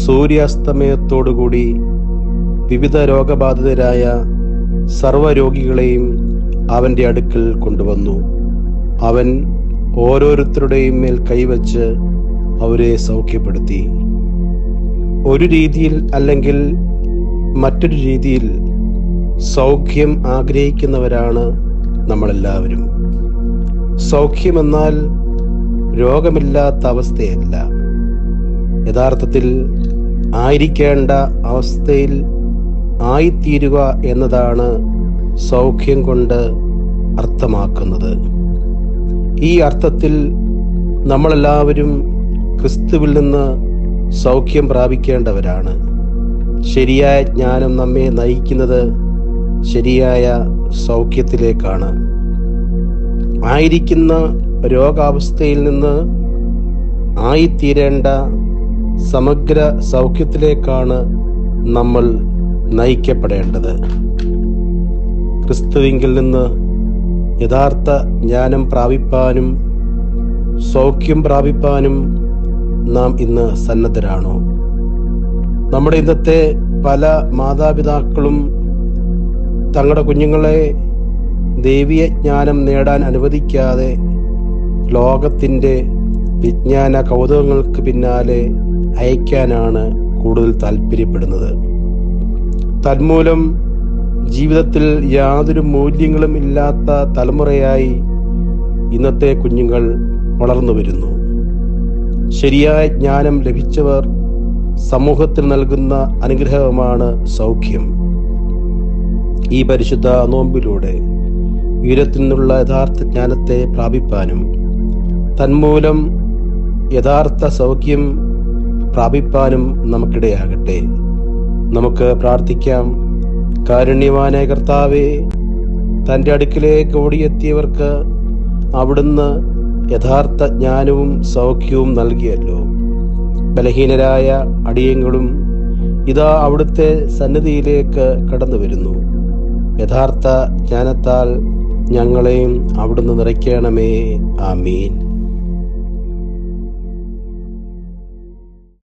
സൂര്യാസ്തമയത്തോടുകൂടി വിവിധ രോഗബാധിതരായ സർവ്വരോഗികളെയും അവൻ്റെ അടുക്കൽ കൊണ്ടുവന്നു. അവൻ ഓരോരുത്തരുടെയും മേൽ കൈവച്ച് അവരെ സൗഖ്യപ്പെടുത്തി. ഒരു രീതിയിൽ അല്ലെങ്കിൽ മറ്റൊരു രീതിയിൽ സൗഖ്യം ആഗ്രഹിക്കുന്നവരാണ് നമ്മളെല്ലാവരും. സൗഖ്യമെന്നാൽ രോഗമില്ലാത്ത അവസ്ഥയല്ല. യഥാർത്ഥത്തിൽ ആയിരിക്കേണ്ട അവസ്ഥയിൽ ആയിത്തീരുക എന്നതാണ് സൗഖ്യം കൊണ്ട് അർത്ഥമാക്കുന്നത്. ഈ അർത്ഥത്തിൽ നമ്മളെല്ലാവരും ക്രിസ്തുവിൽ നിന്ന് സൗഖ്യം പ്രാപിക്കേണ്ടവരാണ്. ശരിയായ ജ്ഞാനം നമ്മെ നയിക്കുന്നത് ശരിയായ സൗഖ്യത്തിലേക്കാണ്. ആയിരിക്കുന്ന രോഗാവസ്ഥയിൽ നിന്ന് ആയിത്തീരേണ്ട സമഗ്ര സൗഖ്യത്തിലേക്കാണ് നമ്മൾ നയിക്കപ്പെടേണ്ടത്. ക്രിസ്തുവിങ്കിൽ നിന്ന് യഥാർത്ഥ ജ്ഞാനം പ്രാപിപ്പാനും സൗഖ്യം പ്രാപിപ്പാനും നാം ഇന്ന് സന്നദ്ധരാണോ? നമ്മുടെ ഇന്നത്തെ പല മാതാപിതാക്കളും തങ്ങളുടെ കുഞ്ഞുങ്ങളെ ദൈവീയ ജ്ഞാനം നേടാൻ അനുവദിക്കാതെ ലോകത്തിൻ്റെ വിജ്ഞാന കൗതുകങ്ങൾക്ക് പിന്നാലെ അയക്കാനാണ് കൂടുതൽ താല്പര്യപ്പെടുന്നത്. തന്മൂലം ജീവിതത്തിൽ യാതൊരു മൂല്യങ്ങളും ഇല്ലാത്ത തലമുറയായി ഇന്നത്തെ കുഞ്ഞുങ്ങൾ വളർന്നു വരുന്നു. ശരിയായ ജ്ഞാനം ലഭിച്ചവർ സമൂഹത്തിൽ നൽകുന്ന അനുഗ്രഹമാണ് സൗഖ്യം. ഈ പരിശുദ്ധ നോമ്പിലൂടെ ഉയരത്തിൽ നിന്നുള്ള യഥാർത്ഥ ജ്ഞാനത്തെ പ്രാപിപ്പാനും തന്മൂലം യഥാർത്ഥ സൗഖ്യം പ്രാപിപ്പാനും നമുക്കിടയാകട്ടെ. നമുക്ക് പ്രാർത്ഥിക്കാം. കാരുണ്യവാനായ കർത്താവേ, തൻ്റെ അടുക്കിലേക്ക് ഓടിയെത്തിയവർക്ക് അവിടുന്ന് യഥാർത്ഥ ജ്ഞാനവും സൗഖ്യവും നൽകിയല്ലോ. ബലഹീനരായ അടിയങ്ങളും ഇതാ അവിടുത്തെ സന്നിധിയിലേക്ക് കടന്നു വരുന്നു. യഥാർത്ഥ ജ്ഞാനത്താൽ ഞങ്ങളെയും അവിടുന്ന് നിറയ്ക്കണമേ. ആമീൻ.